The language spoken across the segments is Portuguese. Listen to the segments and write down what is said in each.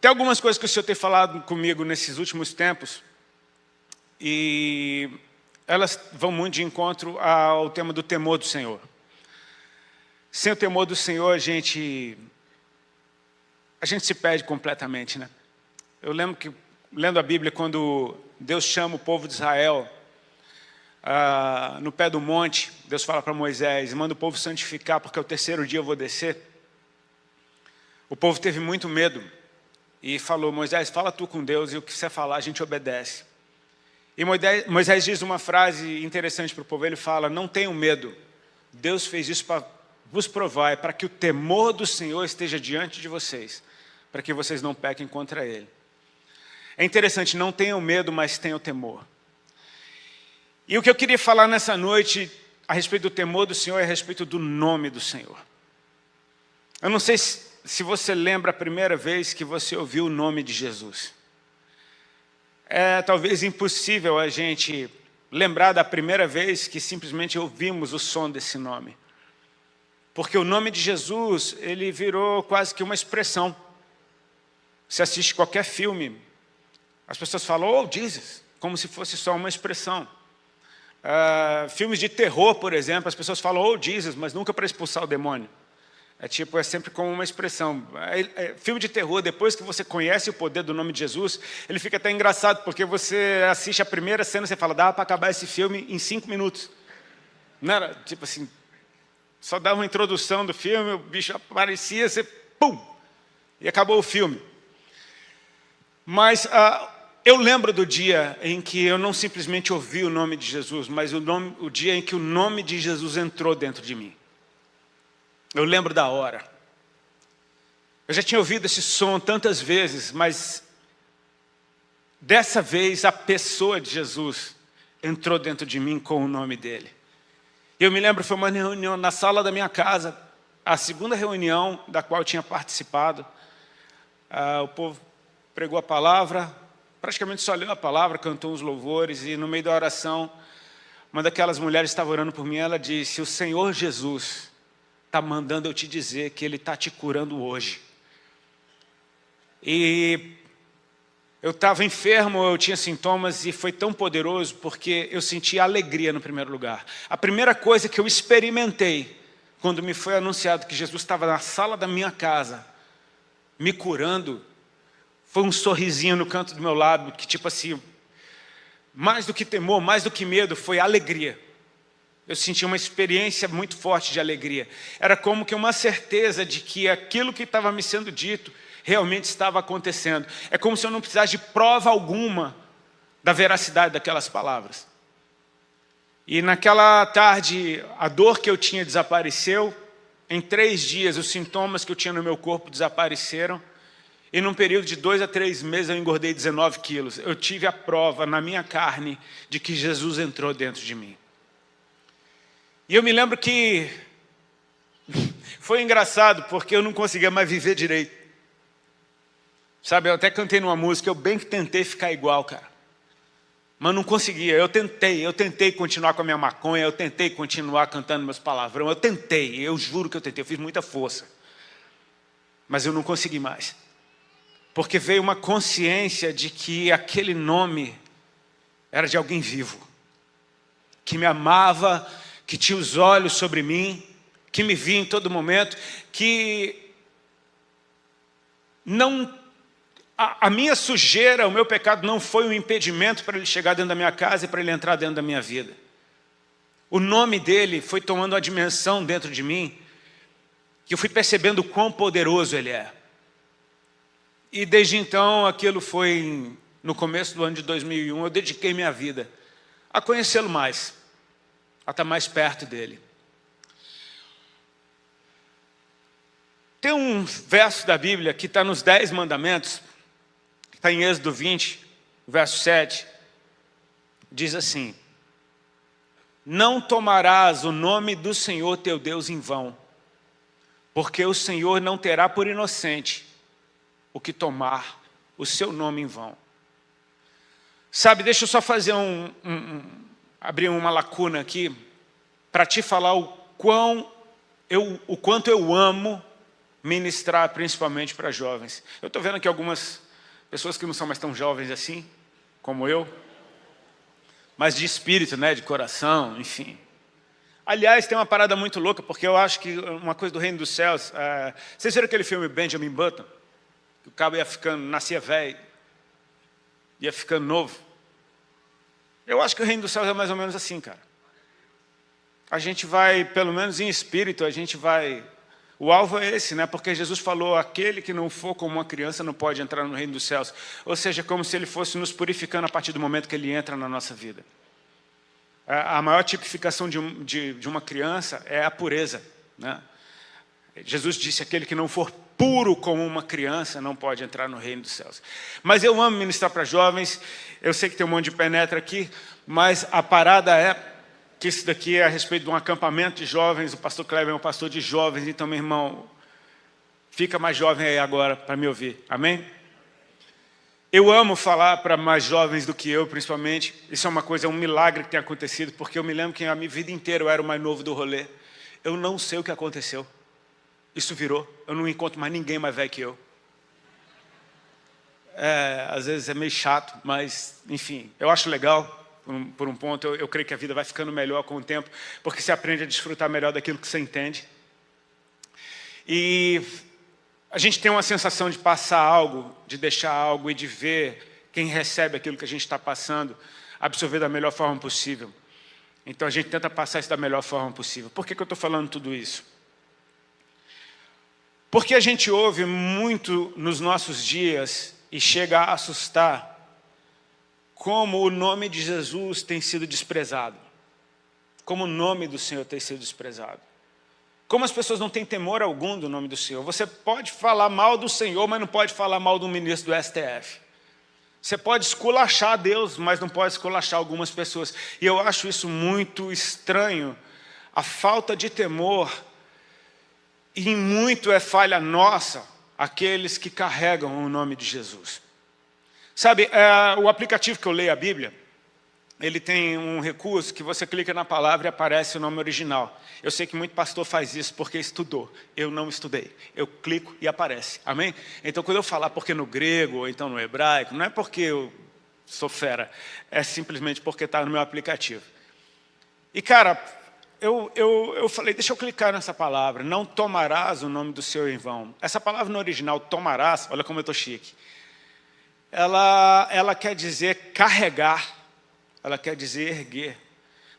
Tem algumas coisas que o Senhor tem falado comigo nesses últimos tempos, e elas vão muito de encontro ao tema do temor do Senhor. Sem o temor do Senhor, a gente se perde completamente, né? Eu lembro que, lendo a Bíblia, quando Deus chama o povo de Israel, no pé do monte, Deus fala para Moisés, manda o povo santificar, porque ao terceiro dia eu vou descer. O povo teve muito medo e falou, Moisés, fala tu com Deus, e o que você falar a gente obedece. E Moisés diz uma frase interessante para o povo, ele fala, não tenham medo, Deus fez isso para vos provar, para que o temor do Senhor esteja diante de vocês, para que vocês não pequem contra Ele. É interessante, não tenham medo, mas tenham temor. E o que eu queria falar nessa noite, a respeito do temor do Senhor, é a respeito do nome do Senhor. Eu não sei se você lembra a primeira vez que você ouviu o nome de Jesus. É talvez impossível a gente lembrar da primeira vez que simplesmente ouvimos o som desse nome. Porque o nome de Jesus, ele virou quase que uma expressão. Você assiste qualquer filme, as pessoas falam, oh, Jesus, como se fosse só uma expressão. Filmes de terror, por exemplo, as pessoas falam, oh, Jesus, mas nunca para expulsar o demônio. É sempre como uma expressão. Filme de terror, depois que você conhece o poder do nome de Jesus, ele fica até engraçado, porque você assiste a primeira cena e você fala, dá para acabar esse filme em 5 minutos. Não era tipo assim, só dava uma introdução do filme, o bicho aparecia, você pum, e acabou o filme. Mas eu lembro do dia em que eu não simplesmente ouvi o nome de Jesus, mas o dia em que o nome de Jesus entrou dentro de mim. Eu lembro da hora. Eu já tinha ouvido esse som tantas vezes, mas dessa vez a pessoa de Jesus entrou dentro de mim com o nome dele. Eu me lembro, foi uma reunião na sala da minha casa, a segunda reunião da qual eu tinha participado. O povo pregou a palavra, praticamente só leu a palavra, cantou uns louvores, e no meio da oração, uma daquelas mulheres estava orando por mim, ela disse, o Senhor Jesus está mandando eu te dizer que Ele está te curando hoje. E eu estava enfermo, eu tinha sintomas, e foi tão poderoso, porque eu senti alegria no primeiro lugar. A primeira coisa que eu experimentei, quando me foi anunciado que Jesus estava na sala da minha casa, me curando, foi um sorrisinho no canto do meu lábio, que tipo assim, mais do que temor, mais do que medo, foi alegria. Eu senti uma experiência muito forte de alegria. Era como que uma certeza de que aquilo que estava me sendo dito realmente estava acontecendo. É como se eu não precisasse de prova alguma da veracidade daquelas palavras. E naquela tarde, a dor que eu tinha desapareceu. Em 3 dias, os sintomas que eu tinha no meu corpo desapareceram. E num período de 2 a 3 meses, eu engordei 19 quilos. Eu tive a prova na minha carne de que Jesus entrou dentro de mim. E eu me lembro que foi engraçado, porque eu não conseguia mais viver direito. Sabe, eu até cantei numa música, eu bem que tentei ficar igual, cara. Mas não conseguia, eu tentei continuar com a minha maconha, eu tentei continuar cantando meus palavrão, eu juro que eu tentei, eu fiz muita força. Mas eu não consegui mais. Porque veio uma consciência de que aquele nome era de alguém vivo, que me amava, que tinha os olhos sobre mim, que me via em todo momento, que não, a minha sujeira, o meu pecado não foi um impedimento para ele chegar dentro da minha casa e para ele entrar dentro da minha vida. O nome dele foi tomando uma dimensão dentro de mim, que eu fui percebendo o quão poderoso ele é. E desde então, aquilo foi no começo do ano de 2001, eu dediquei minha vida a conhecê-lo mais, a estar mais perto dele. Tem um verso da Bíblia que está nos 10 mandamentos, que está em Êxodo 20, verso 7, diz assim, não tomarás o nome do Senhor teu Deus em vão, porque o Senhor não terá por inocente o que tomar o seu nome em vão. Sabe, deixa eu só fazer abrir uma lacuna aqui, para te falar o quanto eu amo ministrar principalmente para jovens. Eu estou vendo aqui algumas pessoas que não são mais tão jovens assim, como eu, mas de espírito, né, de coração, enfim. Aliás, tem uma parada muito louca, porque eu acho que uma coisa do reino dos céus... vocês viram aquele filme Benjamin Button? Que o cabo ia ficando, nascia velho, ia ficando novo. Eu acho que o reino dos céus é mais ou menos assim, cara. A gente vai, pelo menos em espírito, a gente vai... O alvo é esse, né? Porque Jesus falou, aquele que não for como uma criança não pode entrar no reino dos céus. Ou seja, como se ele fosse nos purificando a partir do momento que ele entra na nossa vida. A maior tipificação de uma criança é a pureza, né? Jesus disse, aquele que não for puro como uma criança não pode entrar no reino dos céus. Mas eu amo ministrar para jovens, eu sei que tem um monte de penetra aqui, mas a parada é que isso daqui é a respeito de um acampamento de jovens, o pastor Kleber é um pastor de jovens, então, meu irmão, fica mais jovem aí agora para me ouvir, amém? Eu amo falar para mais jovens do que eu, principalmente, isso é uma coisa, é um milagre que tem acontecido, porque eu me lembro que a minha vida inteira eu era o mais novo do rolê, eu não sei o que aconteceu, isso virou, eu não encontro mais ninguém mais velho que eu. Às vezes é meio chato, mas, enfim, eu acho legal. Por um ponto, eu creio que a vida vai ficando melhor com o tempo, porque você aprende a desfrutar melhor daquilo que você entende. E a gente tem uma sensação de passar algo, de deixar algo e de ver quem recebe aquilo que a gente está passando, absorver da melhor forma possível. Então a gente tenta passar isso da melhor forma possível. Por que eu estou falando tudo isso? Porque a gente ouve muito nos nossos dias e chega a assustar como o nome de Jesus tem sido desprezado, como o nome do Senhor tem sido desprezado, como as pessoas não têm temor algum do nome do Senhor. Você pode falar mal do Senhor, mas não pode falar mal do ministro do STF. Você pode esculachar Deus, mas não pode esculachar algumas pessoas. E eu acho isso muito estranho, a falta de temor, e em muito é falha nossa, aqueles que carregam o nome de Jesus. Sabe, o aplicativo que eu leio a Bíblia, ele tem um recurso que você clica na palavra e aparece o nome original. Eu sei que muito pastor faz isso porque estudou. Eu não estudei. Eu clico e aparece. Amém? Então, quando eu falar porque no grego ou então no hebraico, não é porque eu sou fera. É simplesmente porque está no meu aplicativo. E, cara, eu falei, deixa eu clicar nessa palavra. Não tomarás o nome do Senhor em vão. Essa palavra no original, tomarás, olha como eu estou chique. Ela quer dizer carregar, ela quer dizer erguer.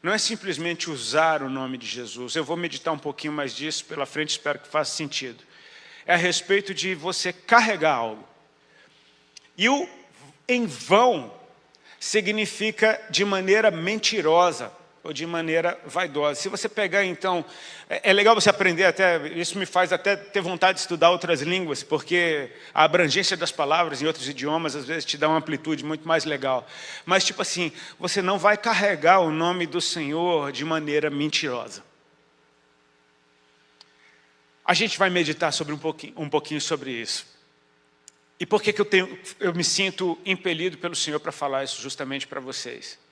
Não é simplesmente usar o nome de Jesus. Eu vou meditar um pouquinho mais disso pela frente, espero que faça sentido. É a respeito de você carregar algo. E o em vão significa de maneira mentirosa ou de maneira vaidosa. Se você pegar, então, é legal você aprender até, isso me faz até ter vontade de estudar outras línguas, porque a abrangência das palavras em outros idiomas, às vezes, te dá uma amplitude muito mais legal. Mas, tipo assim, você não vai carregar o nome do Senhor de maneira mentirosa. A gente vai meditar sobre um pouquinho sobre isso. E por que eu me sinto impelido pelo Senhor para falar isso justamente para vocês?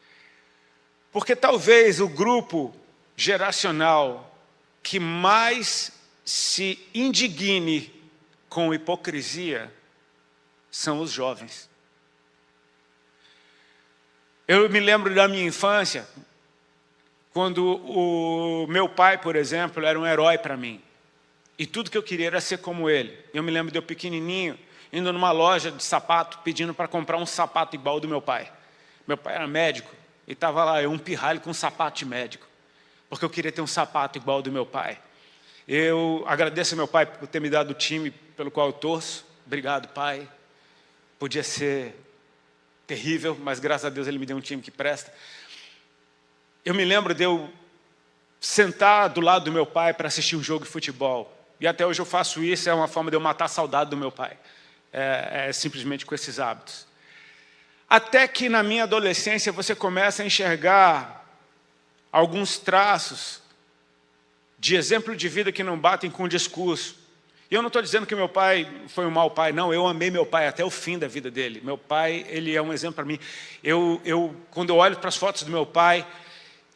Porque talvez o grupo geracional que mais se indigne com hipocrisia são os jovens. Eu me lembro da minha infância, quando o meu pai, por exemplo, era um herói para mim. E tudo que eu queria era ser como ele. Eu me lembro de eu pequenininho, indo numa loja de sapato, pedindo para comprar um sapato igual ao do meu pai. Meu pai era médico. E estava lá, um pirralho com um sapato de médico, porque eu queria ter um sapato igual ao do meu pai. Eu agradeço ao meu pai por ter me dado o time pelo qual eu torço. Obrigado, pai. Podia ser terrível, mas graças a Deus ele me deu um time que presta. Eu me lembro de eu sentar do lado do meu pai para assistir um jogo de futebol. E até hoje eu faço isso, é uma forma de eu matar a saudade do meu pai. É simplesmente com esses hábitos. Até que na minha adolescência você começa a enxergar alguns traços de exemplo de vida que não batem com o discurso. E eu não estou dizendo que meu pai foi um mau pai, não. Eu amei meu pai até o fim da vida dele. Meu pai, ele é um exemplo para mim. Quando eu olho para as fotos do meu pai,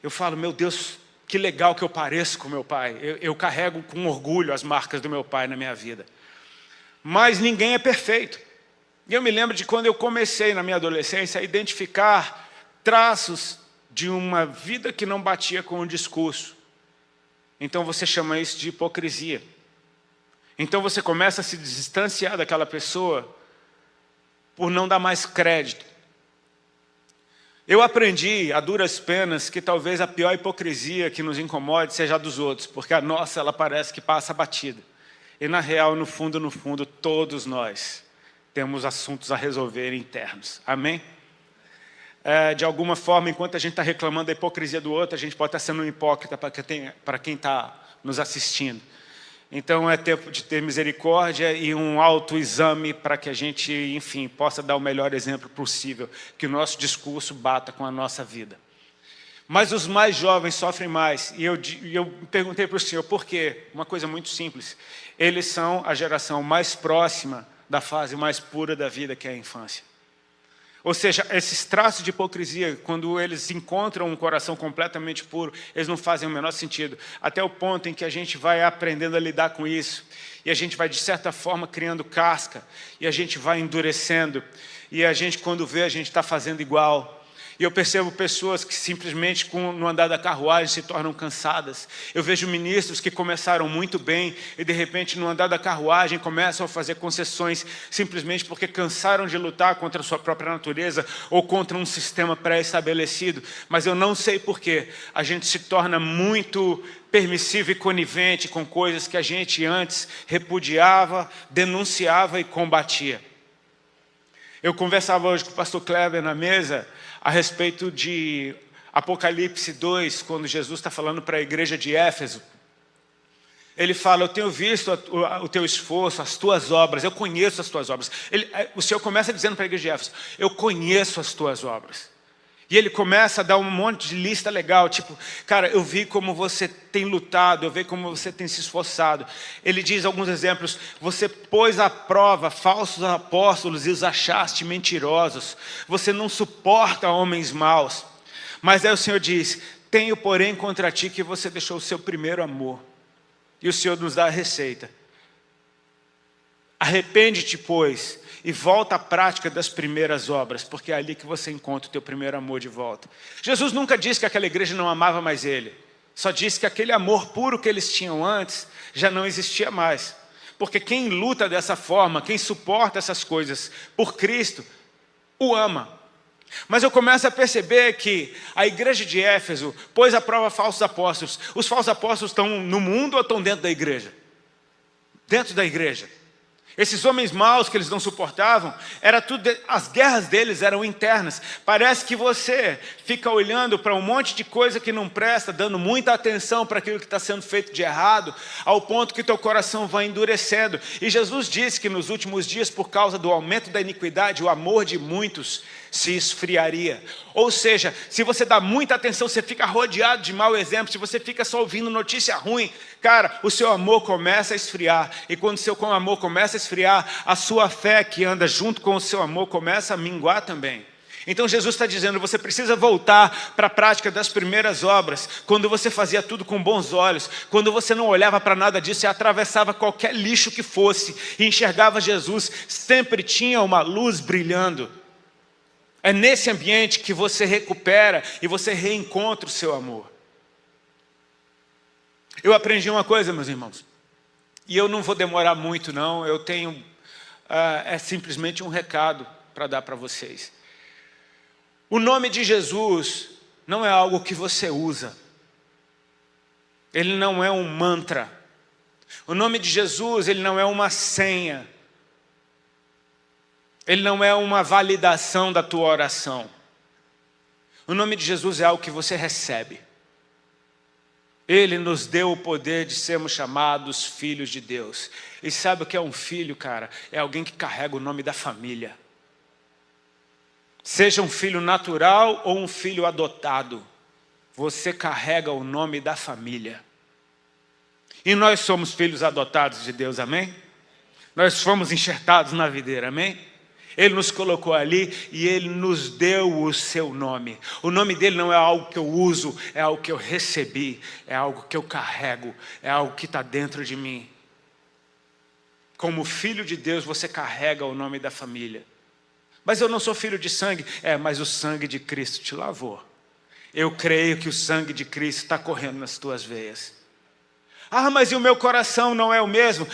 eu falo, meu Deus, que legal que eu pareço com meu pai. Eu carrego com orgulho as marcas do meu pai na minha vida. mas ninguém é perfeito. E eu me lembro de quando eu comecei na minha adolescência a identificar traços de uma vida que não batia com o discurso. Então você chama isso de hipocrisia. Então você começa a se distanciar daquela pessoa por não dar mais crédito. Eu aprendi a duras penas que talvez a pior hipocrisia que nos incomode seja a dos outros, porque a nossa, ela parece que passa batida. E na real, no fundo, todos nós temos assuntos a resolver internos. Amém? De alguma forma, enquanto a gente está reclamando da hipocrisia do outro, a gente pode estar sendo um hipócrita para quem está nos assistindo. Então é tempo de ter misericórdia e um autoexame para que a gente, enfim, possa dar o melhor exemplo possível, que o nosso discurso bata com a nossa vida. Mas os mais jovens sofrem mais, e eu perguntei para o Senhor por quê? Uma coisa muito simples, eles são a geração mais próxima da fase mais pura da vida, que é a infância. Ou seja, esses traços de hipocrisia, quando eles encontram um coração completamente puro, eles não fazem o menor sentido. Até o ponto em que a gente vai aprendendo a lidar com isso. E a gente vai, de certa forma, criando casca. E a gente vai endurecendo. E a gente, quando vê, a gente está fazendo igual. E eu percebo pessoas que simplesmente no andar da carruagem se tornam cansadas. Eu vejo ministros que começaram muito bem e de repente no andar da carruagem começam a fazer concessões simplesmente porque cansaram de lutar contra a sua própria natureza ou contra um sistema pré-estabelecido. Mas eu não sei por quê. A gente se torna muito permissivo e conivente com coisas que a gente antes repudiava, denunciava e combatia. Eu conversava hoje com o pastor Kleber na mesa a respeito de Apocalipse 2, quando Jesus está falando para a igreja de Éfeso. Ele fala, eu tenho visto o teu esforço, as tuas obras, eu conheço as tuas obras. O Senhor começa dizendo para a igreja de Éfeso, eu conheço as tuas obras. E ele começa a dar um monte de lista legal, tipo, cara, eu vi como você tem lutado, eu vi como você tem se esforçado. Ele diz alguns exemplos, você pôs à prova falsos apóstolos e os achaste mentirosos. Você não suporta homens maus. Mas aí o Senhor diz, tenho porém contra ti que você deixou o seu primeiro amor. E o Senhor nos dá a receita. Arrepende-te, pois, e volta à prática das primeiras obras, porque é ali que você encontra o teu primeiro amor de volta. Jesus nunca disse que aquela igreja não amava mais ele. Só disse que aquele amor puro que eles tinham antes já não existia mais. Porque quem luta dessa forma, quem suporta essas coisas por Cristo, o ama. Mas eu começo a perceber que a igreja de Éfeso pôs à prova falsos apóstolos. Os falsos apóstolos estão no mundo ou estão dentro da igreja? Dentro da igreja. Esses homens maus que eles não suportavam, as guerras deles eram internas. Parece que você fica olhando para um monte de coisa que não presta, dando muita atenção para aquilo que está sendo feito de errado, ao ponto que teu coração vai endurecendo. E Jesus disse que nos últimos dias, por causa do aumento da iniquidade, o amor de muitos se esfriaria. Ou seja, se você dá muita atenção, você fica rodeado de mau exemplo, se você fica só ouvindo notícia ruim, cara, o seu amor começa a esfriar. E quando o seu amor começa a esfriar, a sua fé que anda junto com o seu amor começa a minguar também. Então Jesus está dizendo, você precisa voltar para a prática das primeiras obras, quando você fazia tudo com bons olhos, quando você não olhava para nada disso e atravessava qualquer lixo que fosse, e enxergava Jesus, sempre tinha uma luz brilhando. É nesse ambiente que você recupera e você reencontra o seu amor. Eu aprendi uma coisa, meus irmãos, e eu não vou demorar muito não, eu tenho, é simplesmente um recado para dar para vocês. O nome de Jesus não é algo que você usa, ele não é um mantra. O nome de Jesus, ele não é uma senha. Ele não é uma validação da tua oração. O nome de Jesus é algo que você recebe. Ele nos deu o poder de sermos chamados filhos de Deus. E sabe o que é um filho, cara? É alguém que carrega o nome da família. Seja um filho natural ou um filho adotado, você carrega o nome da família. E nós somos filhos adotados de Deus, amém? Nós fomos enxertados na videira, amém? Ele nos colocou ali e Ele nos deu o seu nome. O nome dele não é algo que eu uso, é algo que eu recebi, é algo que eu carrego, é algo que está dentro de mim. como filho de Deus, você carrega o nome da família. Mas eu não sou filho de sangue. Mas o sangue de Cristo te lavou. Eu creio que o sangue de Cristo está correndo nas tuas veias. Mas e o meu coração não é o mesmo?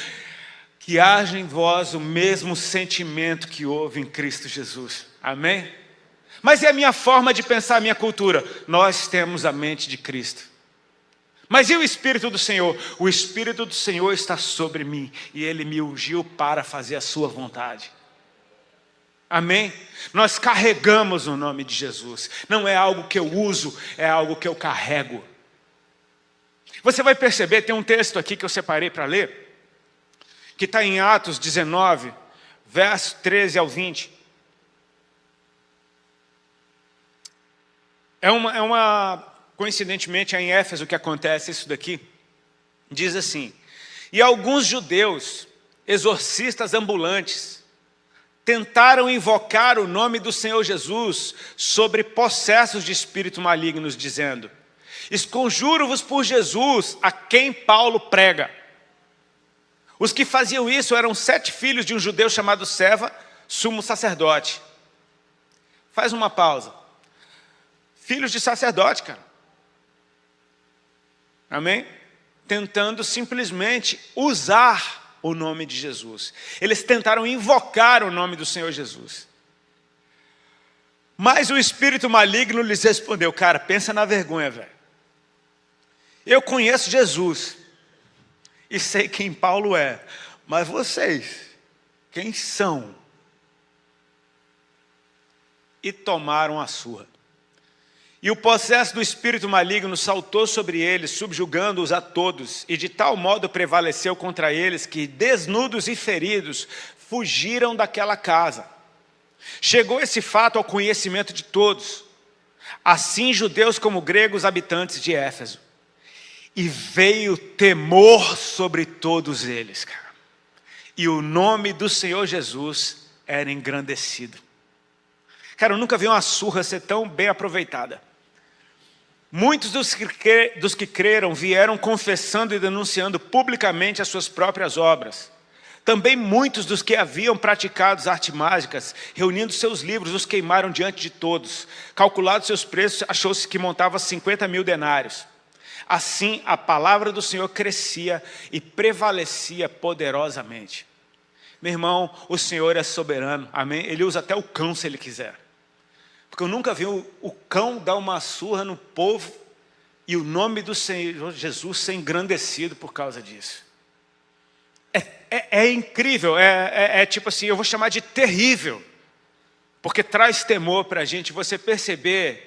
Que haja em vós o mesmo sentimento que houve em Cristo Jesus. Amém? Mas e a minha forma de pensar, a minha cultura? Nós temos a mente de Cristo. Mas e o Espírito do Senhor? O Espírito do Senhor está sobre mim e Ele me ungiu para fazer a sua vontade. Amém? Nós carregamos o nome de Jesus. Não é algo que eu uso, é algo que eu carrego. Você vai perceber, tem um texto aqui que eu separei para ler, que está em Atos 19, verso 13 ao 20. Coincidentemente, é em Éfeso que acontece isso daqui. Diz assim: e alguns judeus, exorcistas ambulantes, tentaram invocar o nome do Senhor Jesus sobre possessos de espíritos malignos, dizendo: esconjuro-vos por Jesus, a quem Paulo prega. Os que faziam isso eram 7 filhos de um judeu chamado Seva, sumo sacerdote. Faz uma pausa. Filhos de sacerdote, cara. Amém? Tentando simplesmente usar o nome de Jesus. Eles tentaram invocar o nome do Senhor Jesus. Mas o espírito maligno lhes respondeu: cara, pensa na vergonha, velho. Eu conheço Jesus e sei quem Paulo é, mas vocês, quem são? E tomaram a surra. E o possesso do espírito maligno saltou sobre eles, subjugando-os a todos, e de tal modo prevaleceu contra eles que, desnudos e feridos, fugiram daquela casa. Chegou esse fato ao conhecimento de todos, assim judeus como gregos, habitantes de Éfeso. E veio temor sobre todos eles, cara. E o nome do Senhor Jesus era engrandecido. Cara, eu nunca vi uma surra ser tão bem aproveitada. Muitos dos que creram vieram confessando e denunciando publicamente as suas próprias obras. Também muitos dos que haviam praticado artes mágicas, reunindo seus livros, os queimaram diante de todos. Calculados seus preços, achou-se que montava 50.000 denários. Assim, a palavra do Senhor crescia e prevalecia poderosamente. Meu irmão, o Senhor é soberano, amém? Ele usa até o cão se Ele quiser. Porque eu nunca vi o cão dar uma surra no povo e o nome do Senhor Jesus ser engrandecido por causa disso. É incrível, tipo assim, eu vou chamar de terrível. Porque traz temor para a gente você perceber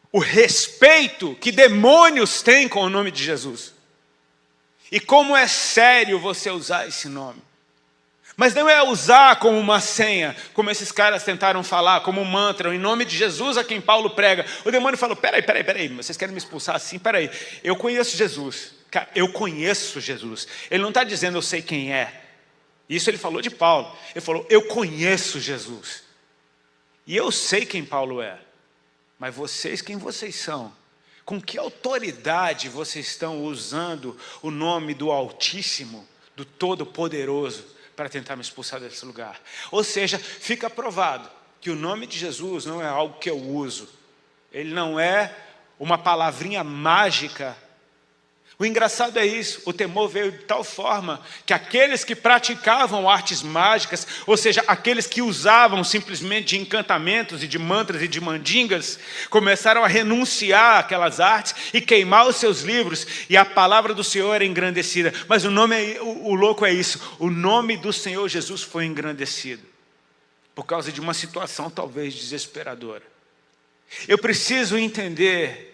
o respeito que demônios têm com o nome de Jesus. E como é sério você usar esse nome. Mas não é usar como uma senha, como esses caras tentaram falar, como um mantra, em nome de Jesus a quem Paulo prega. O demônio falou: peraí, vocês querem me expulsar assim? Peraí, eu conheço Jesus. Cara, eu conheço Jesus. Ele não está dizendo eu sei quem é. Isso ele falou de Paulo. Ele falou: eu conheço Jesus. E eu sei quem Paulo é. Mas vocês, quem vocês são? Com que autoridade vocês estão usando o nome do Altíssimo, do Todo-Poderoso, para tentar me expulsar desse lugar? Ou seja, fica provado que o nome de Jesus não é algo que eu uso. Ele não é uma palavrinha mágica. O engraçado é isso, o temor veio de tal forma que aqueles que praticavam artes mágicas, ou seja, aqueles que usavam simplesmente de encantamentos e de mantras e de mandingas, começaram a renunciar àquelas artes e queimar os seus livros, e a palavra do Senhor era engrandecida. Mas o louco é isso, o nome do Senhor Jesus foi engrandecido, por causa de uma situação talvez desesperadora. Eu preciso entender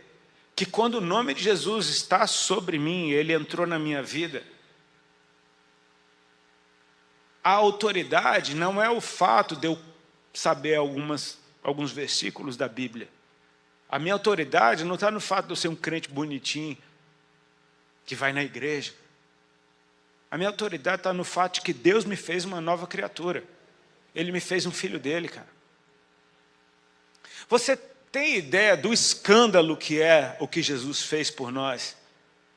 que quando o nome de Jesus está sobre mim, Ele entrou na minha vida, a autoridade não é o fato de eu saber alguns versículos da Bíblia. A minha autoridade não está no fato de eu ser um crente bonitinho, que vai na igreja. A minha autoridade está no fato de que Deus me fez uma nova criatura. Ele me fez um filho dele, cara. Você tem ideia do escândalo que é o que Jesus fez por nós?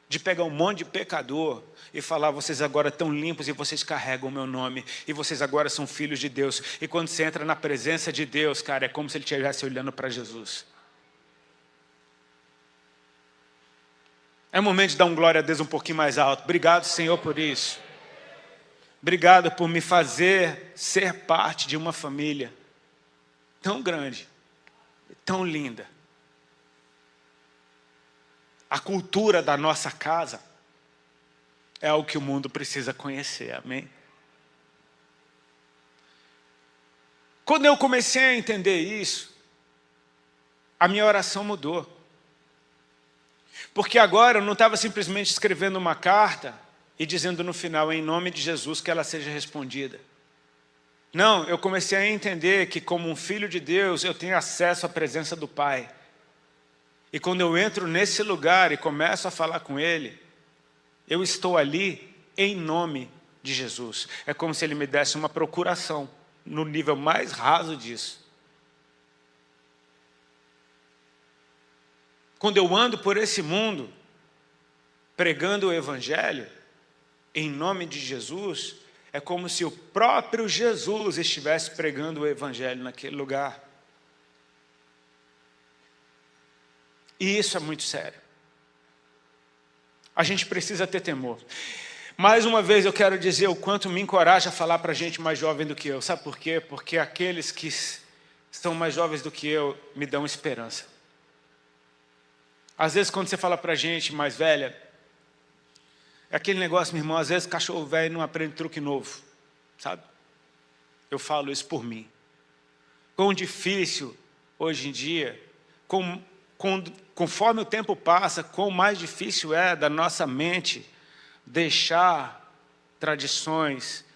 de pegar um monte de pecador e falar, vocês agora estão limpos e vocês carregam o meu nome, e vocês agora são filhos de Deus. E quando você entra na presença de Deus, cara, é como se ele estivesse olhando para Jesus. É o momento de dar um glória a Deus um pouquinho mais alto. Obrigado, Senhor, por isso. Obrigado por me fazer ser parte de uma família tão grande, tão linda. A cultura da nossa casa é algo que o mundo precisa conhecer, amém? Quando eu comecei a entender isso, a minha oração mudou. Porque agora eu não estava simplesmente escrevendo uma carta e dizendo no final, em nome de Jesus, que ela seja respondida. Não, eu comecei a entender que como um filho de Deus, eu tenho acesso à presença do Pai. E quando eu entro nesse lugar e começo a falar com Ele, eu estou ali em nome de Jesus. É como se Ele me desse uma procuração no nível mais raso disso. Quando eu ando por esse mundo, pregando o Evangelho, em nome de Jesus, é como se o próprio Jesus estivesse pregando o Evangelho naquele lugar. E isso é muito sério. A gente precisa ter temor. Mais uma vez eu quero dizer o quanto me encoraja a falar para gente mais jovem do que eu. Sabe por quê? Porque aqueles que são mais jovens do que eu me dão esperança. Às vezes quando você fala para gente mais velha, é aquele negócio, meu irmão, às vezes cachorro velho não aprende truque novo, sabe? Eu falo isso por mim. Quão difícil hoje em dia, conforme o tempo passa, quão mais difícil é da nossa mente deixar tradições,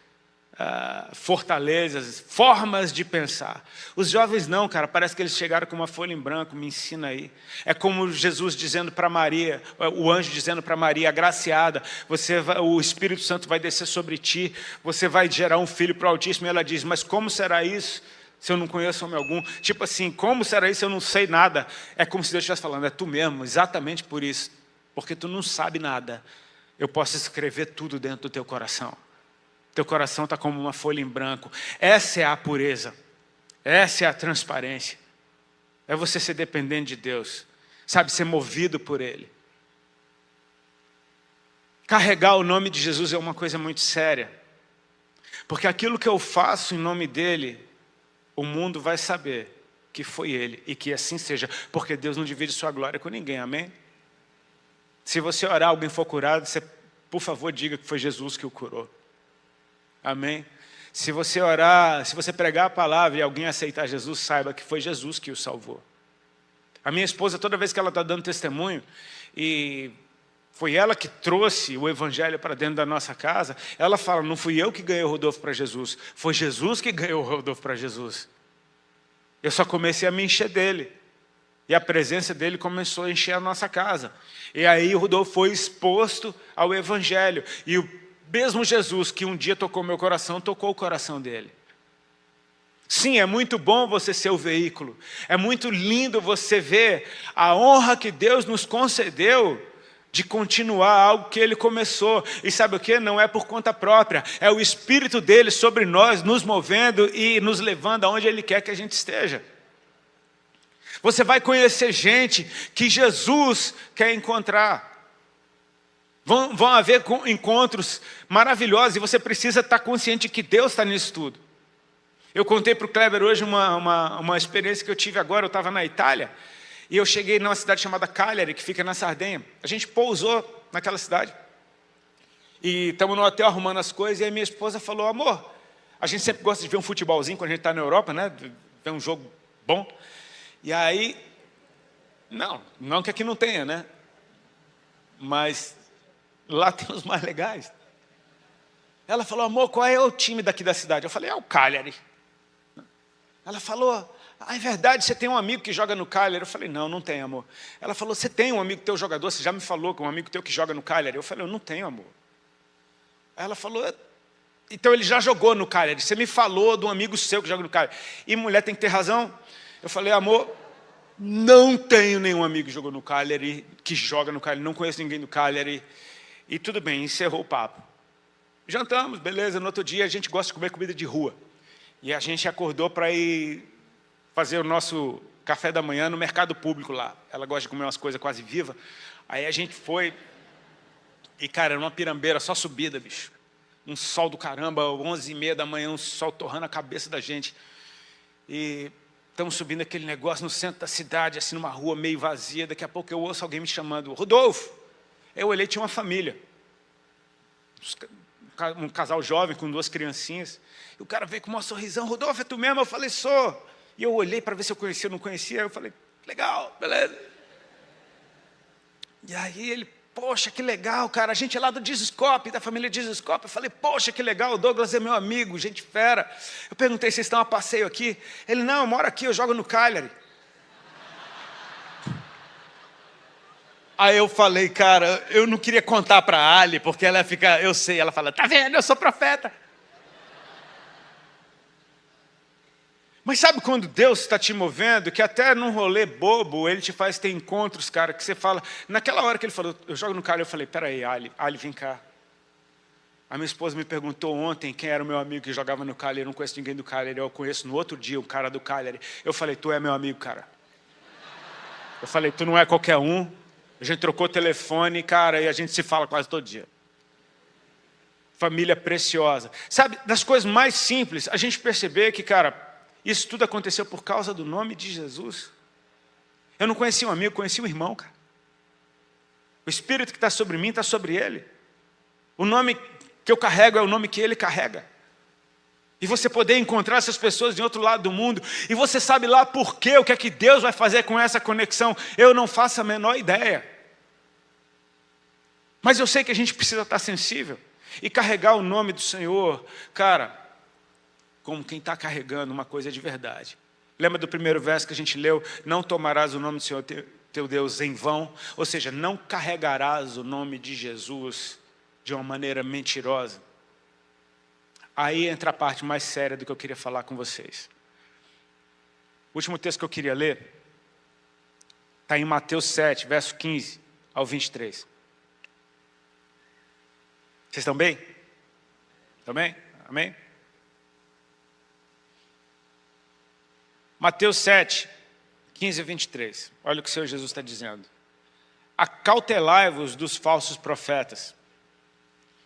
fortalezas, formas de pensar. Os jovens não, cara, parece que eles chegaram com uma folha em branco, me ensina aí. É como Jesus dizendo para Maria, o anjo dizendo para Maria, agraciada, o Espírito Santo vai descer sobre ti, você vai gerar um filho para o Altíssimo, e ela diz, mas como será isso se eu não conheço homem algum? Tipo assim, como será isso se eu não sei nada? É como se Deus estivesse falando, é tu mesmo, exatamente por isso, porque tu não sabe nada, eu posso escrever tudo dentro do teu coração. Teu coração está como uma folha em branco. Essa é a pureza. Essa é a transparência. É você ser dependente de Deus. Sabe, ser movido por Ele. Carregar o nome de Jesus é uma coisa muito séria. Porque aquilo que eu faço em nome dEle, o mundo vai saber que foi Ele. E que assim seja. Porque Deus não divide sua glória com ninguém, amém? Se você orar, alguém for curado, você, por favor, diga que foi Jesus que o curou. Amém? Se você orar, se você pregar a palavra e alguém aceitar Jesus, saiba que foi Jesus que o salvou. A minha esposa, toda vez que ela está dando testemunho, e foi ela que trouxe o Evangelho para dentro da nossa casa, ela fala, não fui eu que ganhei o Rodolfo para Jesus, foi Jesus que ganhou o Rodolfo para Jesus. Eu só comecei a me encher dele. E a presença dele começou a encher a nossa casa. E aí o Rodolfo foi exposto ao Evangelho. E o mesmo Jesus que um dia tocou meu coração, tocou o coração dele. Sim, é muito bom você ser o veículo. É muito lindo você ver a honra que Deus nos concedeu de continuar algo que Ele começou. E sabe o que? Não é por conta própria. É o Espírito dele sobre nós, nos movendo e nos levando aonde Ele quer que a gente esteja. Você vai conhecer gente que Jesus quer encontrar. Vão haver encontros maravilhosos e você precisa estar consciente de que Deus está nisso tudo. Eu contei para o Kleber hoje uma experiência que eu tive agora. Eu estava na Itália e eu cheguei numa cidade chamada Cagliari, que fica na Sardenha. A gente pousou naquela cidade e estamos no hotel arrumando as coisas. E aí minha esposa falou, amor, a gente sempre gosta de ver um futebolzinho quando a gente está na Europa, né? Ver um jogo bom. E aí, não que aqui não tenha, né? Mas lá tem os mais legais. Ela falou, amor, qual é o time daqui da cidade? Eu falei, é o Cagliari. Ela falou, é verdade, você tem um amigo que joga no Cagliari? Eu falei, não tem, amor. Ela falou, você tem um amigo teu jogador? Você já me falou que um amigo teu que joga no Cagliari? Eu falei, eu não tenho, amor. Ela falou, então ele já jogou no Cagliari. Você me falou de um amigo seu que joga no Cagliari. E mulher tem que ter razão. Eu falei, amor, Não tenho nenhum amigo que jogou no Cagliari, que joga no Cagliari, não conheço ninguém do Cagliari. E tudo bem, encerrou o papo. Jantamos, beleza, no outro dia a gente gosta de comer comida de rua. E a gente acordou para ir fazer o nosso café da manhã no mercado público lá. Ela gosta de comer umas coisas quase vivas. Aí a gente foi, e cara, era uma pirambeira, só subida, bicho. Um sol do caramba, 11h30 da manhã, um sol torrando a cabeça da gente. E estamos subindo aquele negócio no centro da cidade, assim, numa rua meio vazia. Daqui a pouco eu ouço alguém me chamando, Rodolfo. Eu olhei, tinha uma família. Um casal jovem com 2 criancinhas. E o cara veio com um sorrisão, Rodolfo, é tu mesmo? Eu falei, sou. E eu olhei para ver se eu conhecia ou não conhecia. Eu falei, legal, beleza. E aí ele, poxa, que legal, cara. A gente é lá do Jesus-Cop, da família Jesus-Cop. Eu falei, poxa, que legal, o Douglas é meu amigo, gente fera. Eu perguntei, vocês estão a passeio aqui? Ele, não, eu moro aqui, eu jogo no Cagliari. Aí eu falei, cara, eu não queria contar para a Ali, porque ela fica, eu sei, ela fala, tá vendo, eu sou profeta. Mas sabe quando Deus está te movendo, que até num rolê bobo, Ele te faz ter encontros, cara, que você fala... Naquela hora que Ele falou, eu jogo no Cagliari, eu falei, peraí, Ali, vem cá. A minha esposa me perguntou ontem quem era o meu amigo que jogava no Cagliari, eu não conheço ninguém do Cagliari, eu conheço no outro dia um cara do Cagliari. Eu falei, tu é meu amigo, cara. Eu falei, tu não é qualquer um. A gente trocou telefone, cara, e a gente se fala quase todo dia. Família preciosa. Sabe, das coisas mais simples, a gente perceber que, cara, isso tudo aconteceu por causa do nome de Jesus. Eu não conhecia um amigo, conheci um irmão, cara. O Espírito que está sobre mim está sobre ele. O nome que eu carrego é o nome que ele carrega. E você poder encontrar essas pessoas em outro lado do mundo, e você sabe lá por quê, o que é que Deus vai fazer com essa conexão, eu não faço a menor ideia. Mas eu sei que a gente precisa estar sensível, e carregar o nome do Senhor, cara, como quem está carregando uma coisa de verdade. Lembra do primeiro verso que a gente leu? Não tomarás o nome do Senhor teu Deus em vão, ou seja, não carregarás o nome de Jesus de uma maneira mentirosa. Aí entra a parte mais séria do que eu queria falar com vocês. O último texto que eu queria ler está em Mateus 7, verso 15 ao 23. Vocês estão bem? Estão bem? Amém? Mateus 7, 15 a 23. Olha o que o Senhor Jesus está dizendo. Acautelai-vos dos falsos profetas,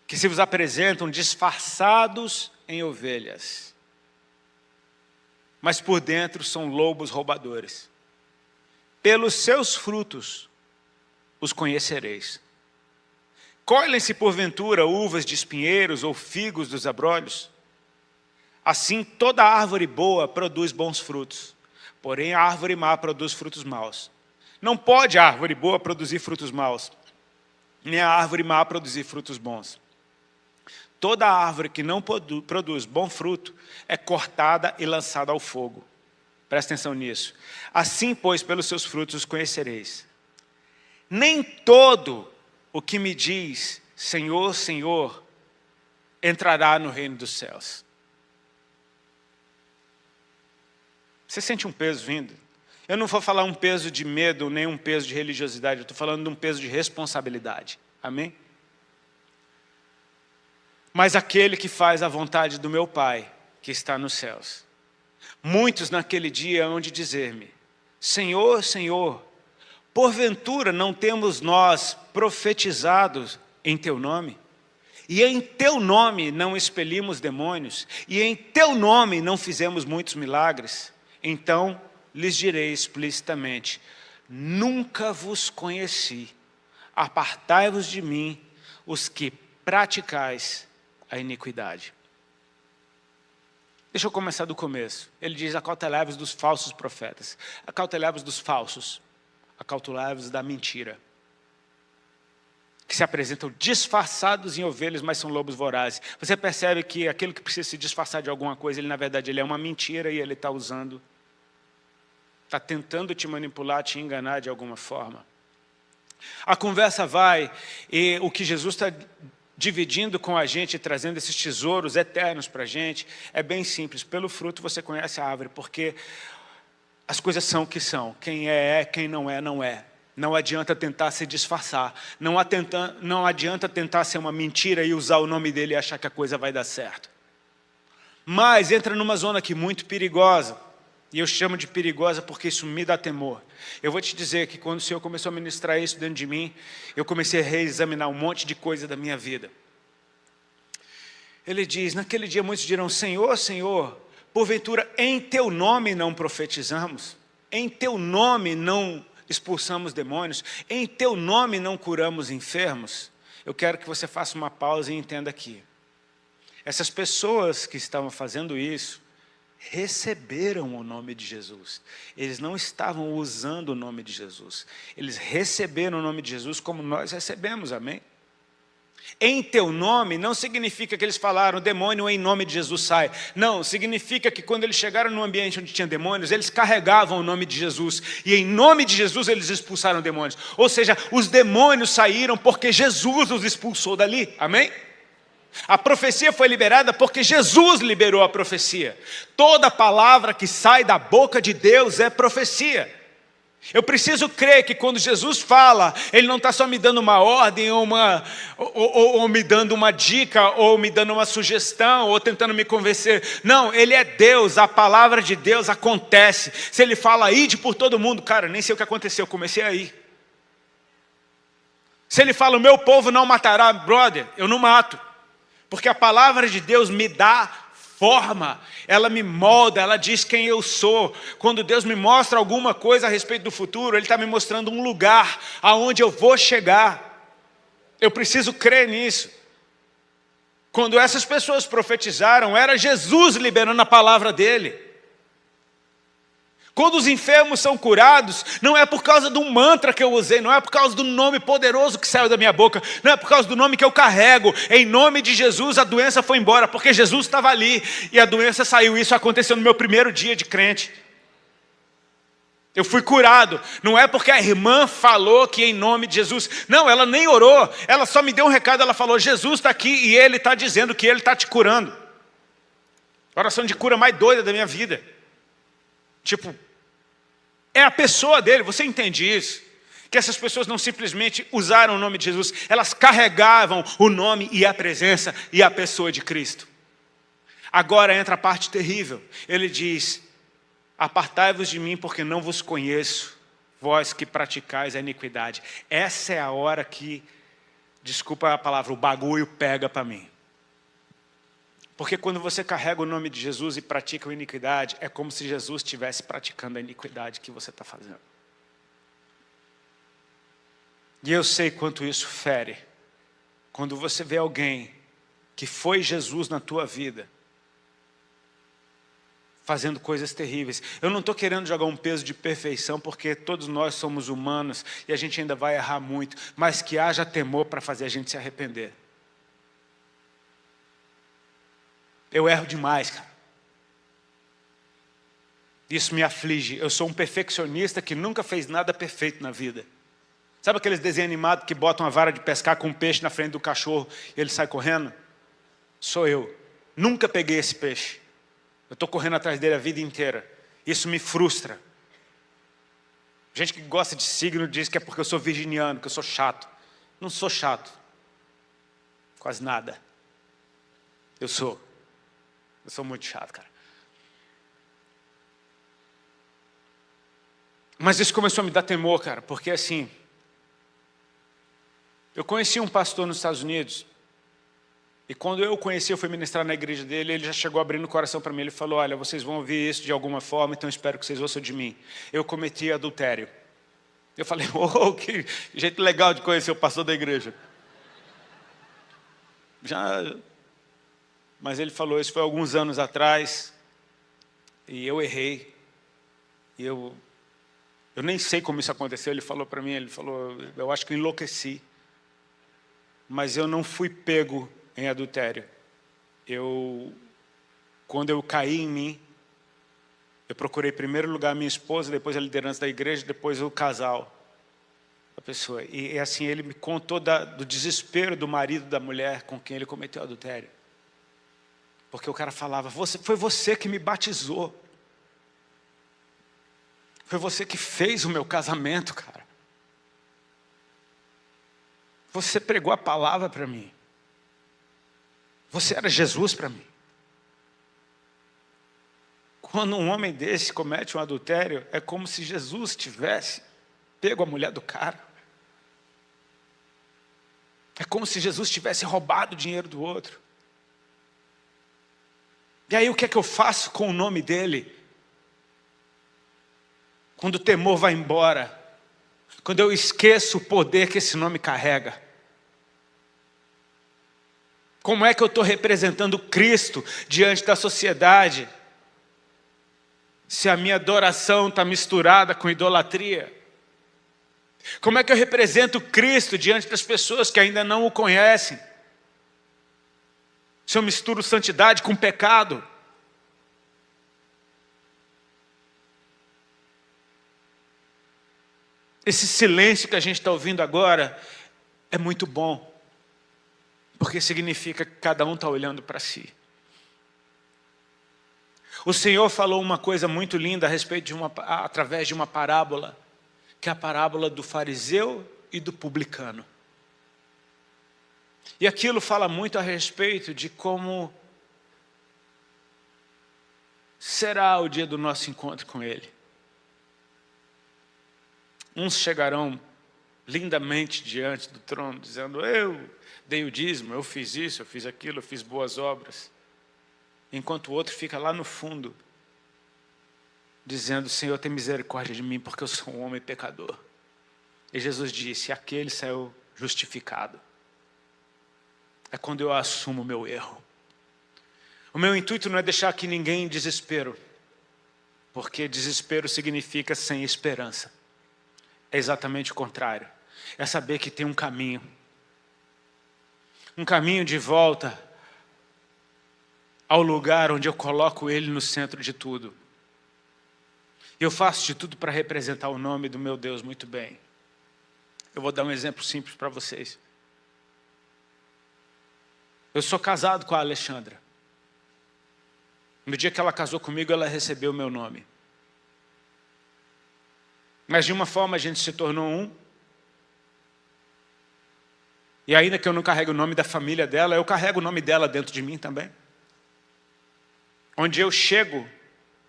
que se vos apresentam disfarçados em ovelhas, mas por dentro são lobos roubadores. Pelos seus frutos os conhecereis. Colhem-se porventura uvas de espinheiros ou figos dos abrolhos? Assim toda árvore boa produz bons frutos, porém a árvore má produz frutos maus. Não pode a árvore boa produzir frutos maus, nem a árvore má produzir frutos bons. Toda árvore que não produz bom fruto é cortada e lançada ao fogo. Presta atenção nisso. Assim, pois, pelos seus frutos os conhecereis. Nem todo o que me diz, Senhor, Senhor, entrará no reino dos céus. Você sente um peso vindo? Eu não vou falar um peso de medo, nem um peso de religiosidade, eu estou falando de um peso de responsabilidade. Amém? Mas aquele que faz a vontade do meu Pai, que está nos céus. Muitos naquele dia hão de dizer-me, Senhor, Senhor, porventura não temos nós profetizado em Teu nome? E em Teu nome não expelimos demônios? E em Teu nome não fizemos muitos milagres? Então lhes direi explicitamente, nunca vos conheci, apartai-vos de mim, os que praticais a iniquidade. Deixa eu começar do começo. Ele diz, acautelai-vos dos falsos profetas. Acautelai-vos dos falsos. Acautelai-vos da mentira. Que se apresentam disfarçados em ovelhas, mas são lobos vorazes. Você percebe que aquele que precisa se disfarçar de alguma coisa, ele na verdade ele é uma mentira e ele está usando, está tentando te manipular, te enganar de alguma forma. A conversa vai, e o que Jesus está dividindo com a gente, trazendo esses tesouros eternos para a gente, é bem simples. Pelo fruto você conhece a árvore, porque As coisas são o que são. Quem é, quem não é, não é. Não adianta tentar se disfarçar. Não adianta tentar ser uma mentira e usar o nome dele e achar que a coisa vai dar certo. Mas entra numa zona aqui muito perigosa. E eu chamo de perigosa porque isso me dá temor. Eu vou te dizer que quando o Senhor começou a ministrar isso dentro de mim, eu comecei a reexaminar um monte de coisa da minha vida. Ele diz, naquele dia muitos dirão, Senhor, Senhor, porventura em teu nome não profetizamos? Em teu nome não expulsamos demônios? Em teu nome não curamos enfermos? Eu quero que você faça uma pausa e entenda aqui. Essas pessoas que estavam fazendo isso, receberam o nome de Jesus. Eles não estavam usando o nome de Jesus. Eles receberam o nome de Jesus como nós recebemos, amém? Em teu nome não significa que eles falaram, demônio em nome de Jesus sai. Não, significa que quando eles chegaram num ambiente onde tinha demônios, eles carregavam o nome de Jesus. E em nome de Jesus eles expulsaram demônios. Ou seja, os demônios saíram porque Jesus os expulsou dali, amém? A profecia foi liberada porque Jesus liberou a profecia. Toda palavra que sai da boca de Deus é profecia. Eu preciso crer que quando Jesus fala, Ele não está só me dando uma ordem, ou me dando uma dica, ou me dando uma sugestão, ou tentando me convencer. Não, Ele é Deus, a palavra de Deus acontece. Se Ele fala, ide por todo mundo, cara, nem sei o que aconteceu, eu comecei a ir. Se Ele fala, o meu povo não matará, brother, eu não mato. Porque a palavra de Deus me dá forma, ela me molda, ela diz quem eu sou. Quando Deus me mostra alguma coisa a respeito do futuro, Ele está me mostrando um lugar aonde eu vou chegar. Eu preciso crer nisso. Quando essas pessoas profetizaram, era Jesus liberando a palavra dEle. Quando os enfermos são curados, não é por causa de um mantra que eu usei, não é por causa do nome poderoso que saiu da minha boca, não é por causa do nome que eu carrego. Em nome de Jesus a doença foi embora, porque Jesus estava ali e a doença saiu. Isso aconteceu no meu primeiro dia de crente. Eu fui curado, não é porque a irmã falou que em nome de Jesus, não, ela nem orou, ela só me deu um recado, ela falou, Jesus está aqui e Ele está dizendo que Ele está te curando. A oração de cura mais doida da minha vida. Tipo, é a pessoa dele, você entende isso? Que essas pessoas não simplesmente usaram o nome de Jesus, elas carregavam o nome e a presença e a pessoa de Cristo. Agora entra a parte terrível. Ele diz, apartai-vos de mim porque não vos conheço, vós que praticais a iniquidade. Essa é a hora que, desculpa a palavra, o bagulho pega para mim. Porque quando você carrega o nome de Jesus e pratica a iniquidade, é como se Jesus estivesse praticando a iniquidade que você está fazendo. E eu sei quanto isso fere. Quando você vê alguém que foi Jesus na tua vida, fazendo coisas terríveis. Eu não estou querendo jogar um peso de perfeição, porque todos nós somos humanos e a gente ainda vai errar muito, mas que haja temor para fazer a gente se arrepender. Eu erro demais, cara. Isso me aflige. Eu sou um perfeccionista que nunca fez nada perfeito na vida. Sabe aqueles desenhos animados que botam uma vara de pescar com um peixe na frente do cachorro e ele sai correndo? Sou eu. Nunca peguei esse peixe. Eu estou correndo atrás dele a vida inteira. Isso me frustra. Gente que gosta de signo diz que é porque eu sou virginiano, que eu sou chato. Não sou chato. Quase nada. Eu sou muito chato, cara. Mas isso começou a me dar temor, cara, porque assim, eu conheci um pastor nos Estados Unidos, e quando eu o conheci, eu fui ministrar na igreja dele, ele já chegou abrindo o coração para mim, ele falou, olha, vocês vão ouvir isso de alguma forma, então espero que vocês ouçam de mim. Eu cometi adultério. Eu falei, oh, que jeito legal de conhecer o pastor da igreja. Mas ele falou, isso foi alguns anos atrás, e eu errei, e eu nem sei como isso aconteceu. Ele falou para mim, eu acho que eu enlouqueci, mas eu não fui pego em adultério. Quando eu caí em mim, eu procurei em primeiro lugar a minha esposa, depois a liderança da igreja, depois o casal, a pessoa. E assim, ele me contou do desespero do marido da mulher com quem ele cometeu adultério. Porque o cara falava, foi você que me batizou. Foi você que fez o meu casamento, cara. Você pregou a palavra para mim. Você era Jesus para mim. Quando um homem desse comete um adultério, é como se Jesus tivesse pego a mulher do cara. É como se Jesus tivesse roubado o dinheiro do outro. E aí o que é que eu faço com o nome dele? Quando o temor vai embora, quando eu esqueço o poder que esse nome carrega. Como é que eu estou representando Cristo diante da sociedade? Se a minha adoração está misturada com idolatria? Como é que eu represento Cristo diante das pessoas que ainda não o conhecem? Se eu misturo santidade com pecado? Esse silêncio que a gente está ouvindo agora é muito bom, porque significa que cada um está olhando para si. O Senhor falou uma coisa muito linda a respeito através de uma parábola, que é a parábola do fariseu e do publicano. E aquilo fala muito a respeito de como será o dia do nosso encontro com Ele. Uns chegarão lindamente diante do trono, dizendo: eu dei o dízimo, eu fiz isso, eu fiz aquilo, eu fiz boas obras. Enquanto o outro fica lá no fundo, dizendo: Senhor, tem misericórdia de mim, porque eu sou um homem pecador. E Jesus disse: aquele saiu justificado. É quando eu assumo o meu erro. O meu intuito não é deixar aqui ninguém em desespero, porque desespero significa sem esperança. É exatamente o contrário. É saber que tem um caminho de volta ao lugar onde eu coloco Ele no centro de tudo. E eu faço de tudo para representar o nome do meu Deus muito bem. Eu vou dar um exemplo simples para vocês. Eu sou casado com a Alexandra. No dia que ela casou comigo, ela recebeu o meu nome. Mas de uma forma a gente se tornou um. E ainda que eu não carregue o nome da família dela, eu carrego o nome dela dentro de mim também. Onde eu chego,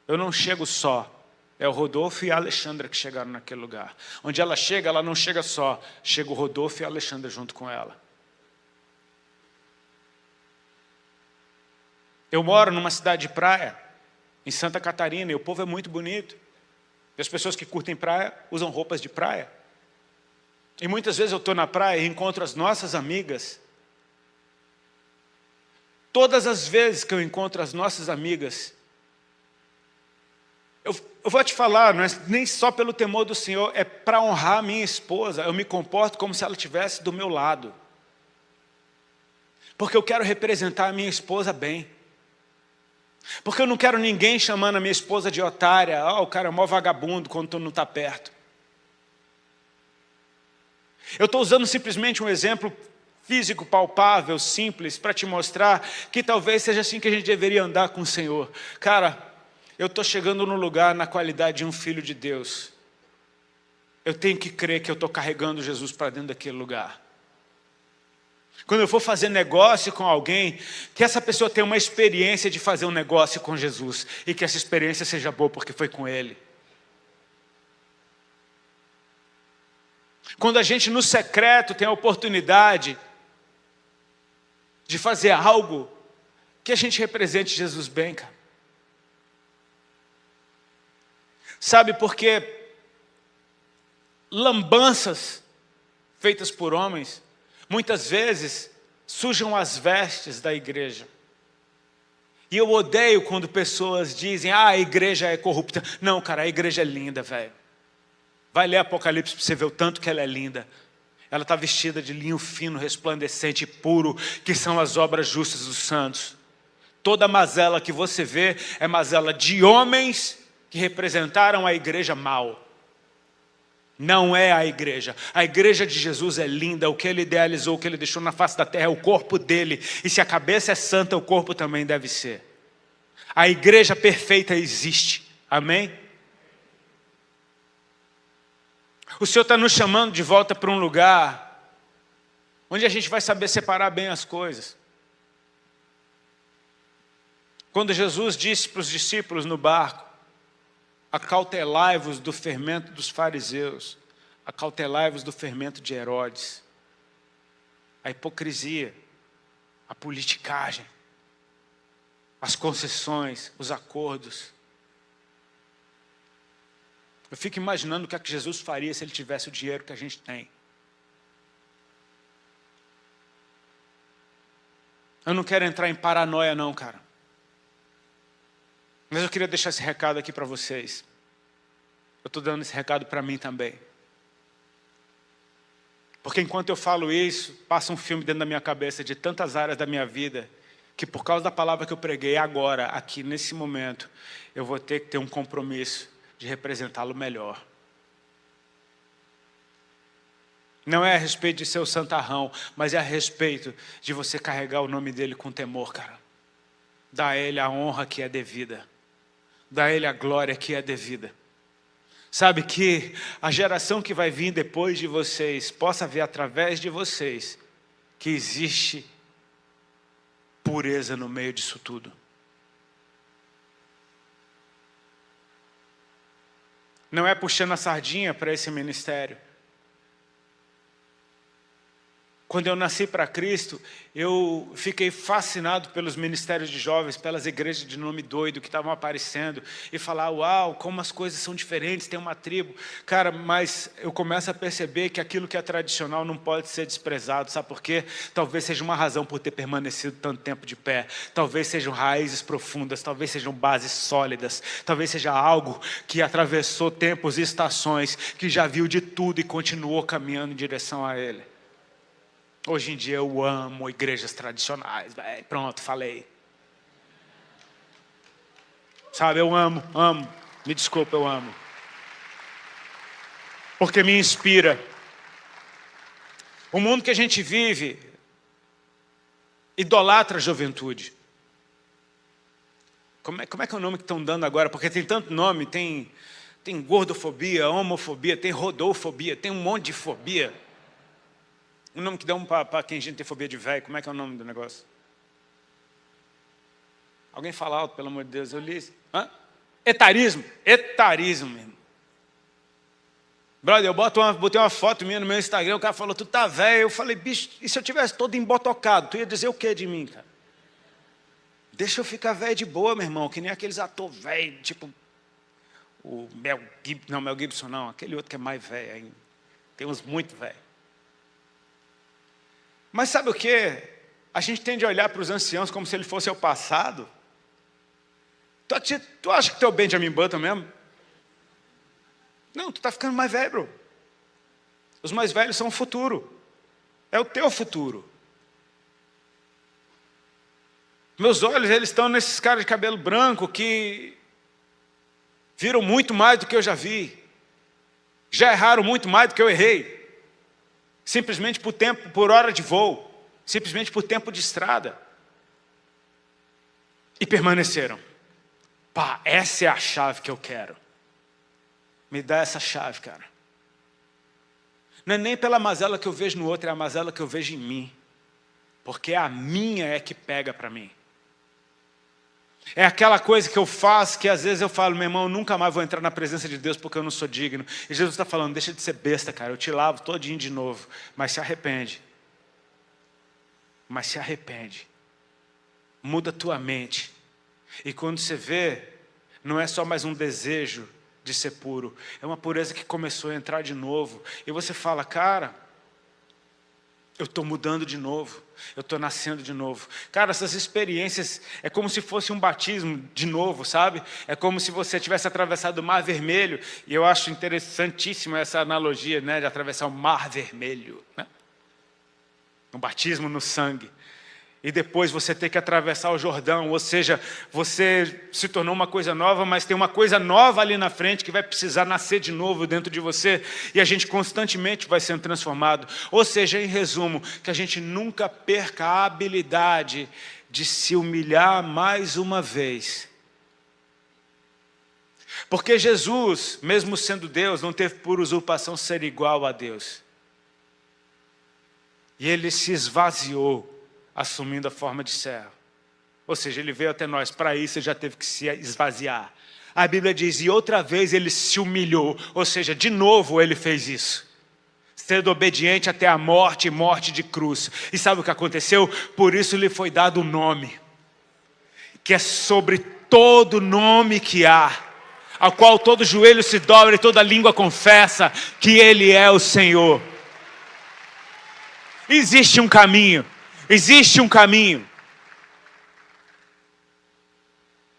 eu não chego só. É o Rodolfo e a Alexandra que chegaram naquele lugar. Onde ela chega, ela não chega só. Chega o Rodolfo e a Alexandra junto com ela. Eu moro numa cidade de praia, em Santa Catarina, e o povo é muito bonito. E as pessoas que curtem praia usam roupas de praia. E muitas vezes eu estou na praia e encontro as nossas amigas. Todas as vezes que eu encontro as nossas amigas, eu vou te falar, não é nem só pelo temor do Senhor, é para honrar a minha esposa. Eu me comporto como se ela estivesse do meu lado. Porque eu quero representar a minha esposa bem. Porque eu não quero ninguém chamando a minha esposa de otária. O cara é mó vagabundo quando tu não está perto. Eu estou usando simplesmente um exemplo físico, palpável, simples, para te mostrar que talvez seja assim que a gente deveria andar com o Senhor. Cara, eu estou chegando no lugar na qualidade de um filho de Deus. Eu tenho que crer que eu estou carregando Jesus para dentro daquele lugar. Quando eu for fazer negócio com alguém, que essa pessoa tenha uma experiência de fazer um negócio com Jesus. E que essa experiência seja boa porque foi com Ele. Quando a gente no secreto tem a oportunidade de fazer algo, que a gente represente Jesus bem, cara. Sabe, porque lambanças feitas por homens muitas vezes sujam as vestes da igreja. E eu odeio quando pessoas dizem: a igreja é corrupta. Não, cara, a igreja é linda, velho. Vai ler Apocalipse para você ver o tanto que ela é linda. Ela está vestida de linho fino, resplandecente e puro, que são as obras justas dos santos. Toda mazela que você vê é mazela de homens que representaram a igreja mal. Não é a igreja. A igreja de Jesus é linda. O que Ele idealizou, o que Ele deixou na face da terra é o corpo dEle. E se a cabeça é santa, o corpo também deve ser. A igreja perfeita existe. Amém? O Senhor está nos chamando de volta para um lugar onde a gente vai saber separar bem as coisas. Quando Jesus disse para os discípulos no barco, acautelai-vos do fermento dos fariseus, acautelai-vos do fermento de Herodes, a hipocrisia, a politicagem, as concessões, os acordos. Eu fico imaginando o que é que Jesus faria se ele tivesse o dinheiro que a gente tem. Eu não quero entrar em paranoia não, cara. Mas eu queria deixar esse recado aqui para vocês. Eu estou dando esse recado para mim também. Porque enquanto eu falo isso, passa um filme dentro da minha cabeça de tantas áreas da minha vida, que por causa da palavra que eu preguei agora, aqui nesse momento, eu vou ter que ter um compromisso de representá-lo melhor. Não é a respeito de ser o santarrão, mas é a respeito de você carregar o nome dele com temor, cara. Dá a ele a honra que é devida. Dá a ele a glória que é devida. Sabe, que a geração que vai vir depois de vocês possa ver através de vocês que existe pureza no meio disso tudo. Não é puxando a sardinha para esse ministério. Quando eu nasci para Cristo, eu fiquei fascinado pelos ministérios de jovens, pelas igrejas de nome doido que estavam aparecendo, e falar, uau, como as coisas são diferentes, tem uma tribo. Cara, mas eu começo a perceber que aquilo que é tradicional não pode ser desprezado, sabe por quê? Talvez seja uma razão por ter permanecido tanto tempo de pé, talvez sejam raízes profundas, talvez sejam bases sólidas, talvez seja algo que atravessou tempos e estações, que já viu de tudo e continuou caminhando em direção a Ele. Hoje em dia eu amo igrejas tradicionais. Pronto, falei. Sabe, eu amo. Me desculpa, eu amo. Porque me inspira. O mundo que a gente vive idolatra a juventude. Como é que é o nome que estão dando agora? Porque tem tanto nome, tem gordofobia, homofobia, tem rodofobia, tem um monte de fobia. O nome que dão para quem a gente tem fobia de velho, como é que é o nome do negócio? Alguém fala alto, pelo amor de Deus, eu li isso. Etarismo, mesmo. Brother, eu botei uma foto minha no meu Instagram, o cara falou, tu tá velho. Eu falei, bicho, e se eu tivesse todo embotocado, tu ia dizer o que de mim, cara? Deixa eu ficar velho de boa, meu irmão, que nem aqueles atores velhos, tipo o Mel Gibson não, aquele outro que é mais velho ainda. Tem uns muito velhos. Mas sabe o que? A gente tende a olhar para os anciãos como se ele fosse o passado. Tu acha que tu é o Benjamin Button mesmo? Não, tu está ficando mais velho, bro. Os mais velhos são o futuro. É o teu futuro. Meus olhos, eles estão nesses caras de cabelo branco que viram muito mais do que eu já vi. Já erraram muito mais do que eu errei. Simplesmente por hora de voo, simplesmente por tempo de estrada. E permaneceram. Pá, essa é a chave que eu quero. Me dá essa chave, cara. Não é nem pela mazela que eu vejo no outro, é a mazela que eu vejo em mim. Porque a minha é que pega para mim. É aquela coisa que eu faço, que às vezes eu falo, meu irmão, eu nunca mais vou entrar na presença de Deus porque eu não sou digno. E Jesus está falando, deixa de ser besta, cara, eu te lavo todinho de novo. Mas se arrepende. Muda tua mente. E quando você vê, não é só mais um desejo de ser puro. É uma pureza que começou a entrar de novo. E você fala, cara, eu estou mudando de novo. Eu estou nascendo de novo. Cara, essas experiências é como se fosse um batismo de novo, sabe? É como se você tivesse atravessado o Mar Vermelho. E eu acho interessantíssima essa analogia, né, de atravessar o Mar Vermelho, né? Um batismo no sangue. E depois você ter que atravessar o Jordão, ou seja, você se tornou uma coisa nova, mas tem uma coisa nova ali na frente que vai precisar nascer de novo dentro de você, e a gente constantemente vai sendo transformado. Ou seja, em resumo, que a gente nunca perca a habilidade de se humilhar mais uma vez. Porque Jesus, mesmo sendo Deus, não teve por usurpação ser igual a Deus. E ele se esvaziou, assumindo a forma de servo. Ou seja, ele veio até nós. Para isso, ele já teve que se esvaziar. A Bíblia diz, e outra vez ele se humilhou. Ou seja, de novo ele fez isso. Sendo obediente até a morte e morte de cruz. E sabe o que aconteceu? Por isso lhe foi dado um nome. Que é sobre todo nome que há. Ao qual todo joelho se dobra e toda língua confessa que Ele é o Senhor. Existe um caminho. Existe um caminho.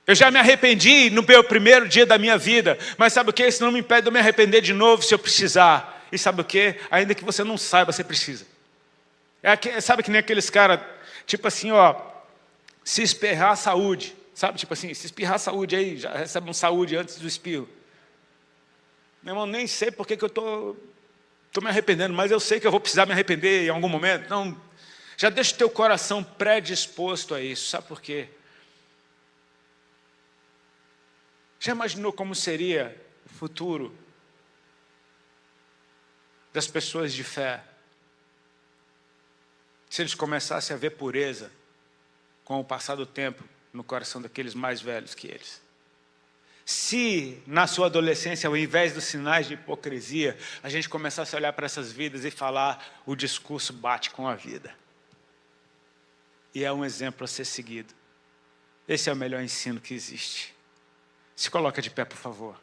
Eu já me arrependi no meu primeiro dia da minha vida. Mas sabe o que? Isso não me impede de eu me arrepender de novo se eu precisar. E sabe o que? Ainda que você não saiba, você precisa. Sabe que nem aqueles caras, tipo assim, ó. Se espirrar, saúde. Sabe, tipo assim, se espirrar, saúde aí. Já recebe um saúde antes do espirro. Meu irmão, nem sei porque que eu estou me arrependendo. Mas eu sei que eu vou precisar me arrepender em algum momento. Então, já deixa o teu coração predisposto a isso. Sabe por quê? Já imaginou como seria o futuro das pessoas de fé se eles começassem a ver pureza com o passar do tempo no coração daqueles mais velhos que eles? Se na sua adolescência, ao invés dos sinais de hipocrisia, a gente começasse a olhar para essas vidas e falar, o discurso bate com a vida. E é um exemplo a ser seguido. Esse é o melhor ensino que existe. Se coloca de pé, por favor.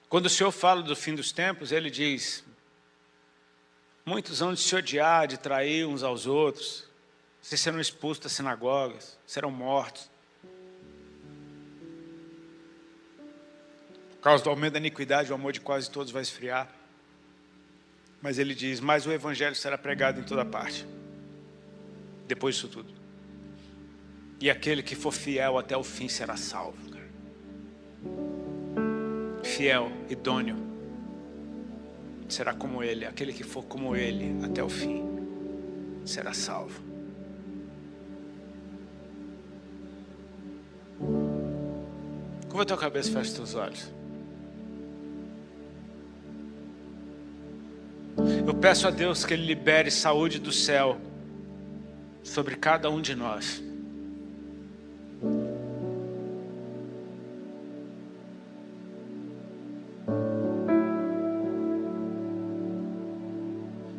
Quando o Senhor fala do fim dos tempos, Ele diz, muitos vão de se odiar, de trair uns aos outros, vocês serão expulsos das sinagogas, serão mortos. Por causa do aumento da iniquidade, o amor de quase todos vai esfriar. Mas Ele diz, mas o Evangelho será pregado em toda parte, depois disso tudo. E aquele que for fiel até o fim será salvo. Fiel, idôneo, será como Ele. Aquele que for como Ele até o fim será salvo. Curva a tua cabeça e fecha os teus olhos. Eu peço a Deus que Ele libere saúde do céu sobre cada um de nós.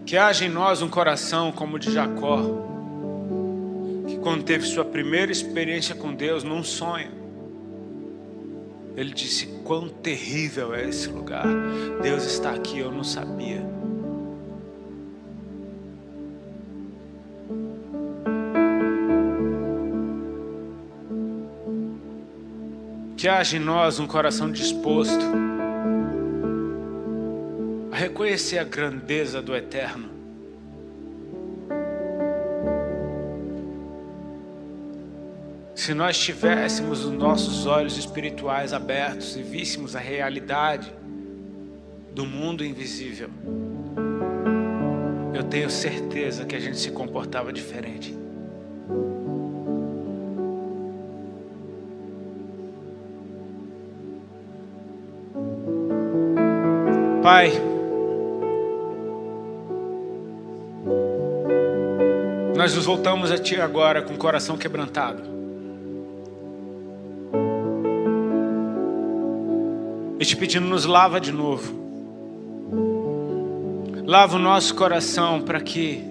Que haja em nós um coração como o de Jacó, que quando teve sua primeira experiência com Deus, num sonho, ele disse, quão terrível é esse lugar. Deus está aqui, eu não sabia. Que haja em nós um coração disposto a reconhecer a grandeza do Eterno. Se nós tivéssemos os nossos olhos espirituais abertos e víssemos a realidade do mundo invisível, eu tenho certeza que a gente se comportava diferente. Pai, nós nos voltamos a Ti agora com o coração quebrantado. E Te pedindo, nos lava de novo. Lava o nosso coração para que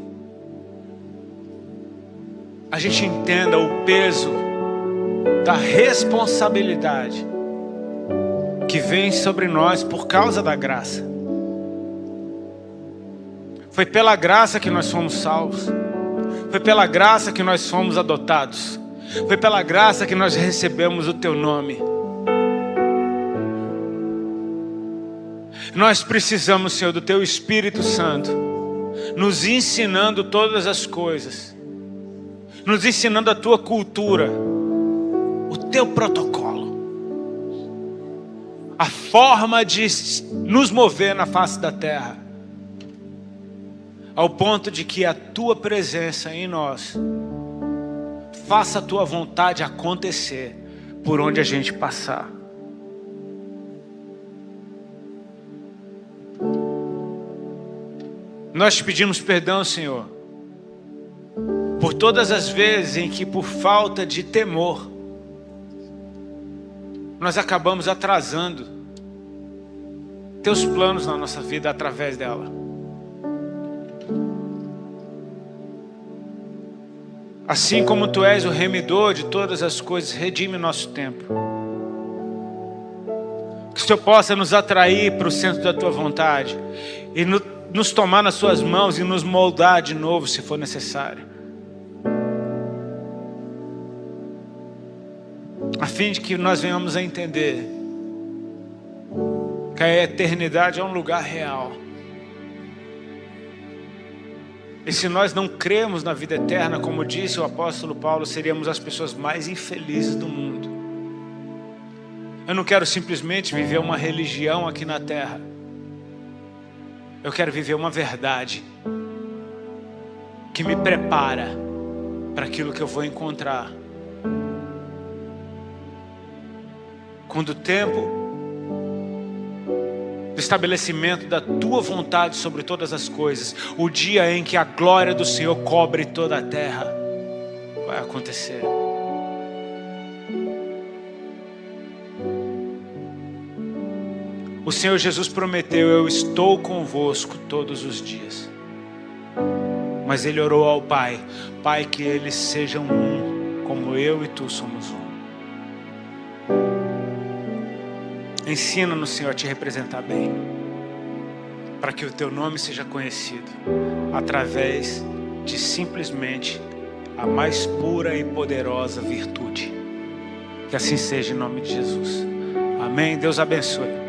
a gente entenda o peso da responsabilidade que vem sobre nós por causa da graça. Foi pela graça que nós fomos salvos. Foi pela graça que nós fomos adotados. Foi pela graça que nós recebemos o Teu nome. Nós precisamos, Senhor, do Teu Espírito Santo, nos ensinando todas as coisas, nos ensinando a Tua cultura, o Teu protocolo, a forma de nos mover na face da terra, ao ponto de que a Tua presença em nós faça a Tua vontade acontecer por onde a gente passar. Nós te pedimos perdão, Senhor, por todas as vezes em que, por falta de temor, nós acabamos atrasando Teus planos na nossa vida através dela. Assim como Tu és o remidor de todas as coisas, redime o nosso tempo. Que o Senhor possa nos atrair para o centro da Tua vontade e nos tomar nas Suas mãos e nos moldar de novo, se for necessário. A fim de que nós venhamos a entender que a eternidade é um lugar real. E se nós não cremos na vida eterna, como disse o apóstolo Paulo, seríamos as pessoas mais infelizes do mundo. Eu não quero simplesmente viver uma religião aqui na terra. Eu quero viver uma verdade que me prepara para aquilo que eu vou encontrar. Quando o tempo do estabelecimento da Tua vontade sobre todas as coisas, o dia em que a glória do Senhor cobre toda a terra, vai acontecer. O Senhor Jesus prometeu: eu estou convosco todos os dias. Mas Ele orou ao Pai: Pai, que eles sejam um, como eu e Tu somos um. Ensina-nos, Senhor, a Te representar bem, para que o Teu nome seja conhecido através de simplesmente a mais pura e poderosa virtude. Que assim seja em nome de Jesus. Amém. Deus abençoe.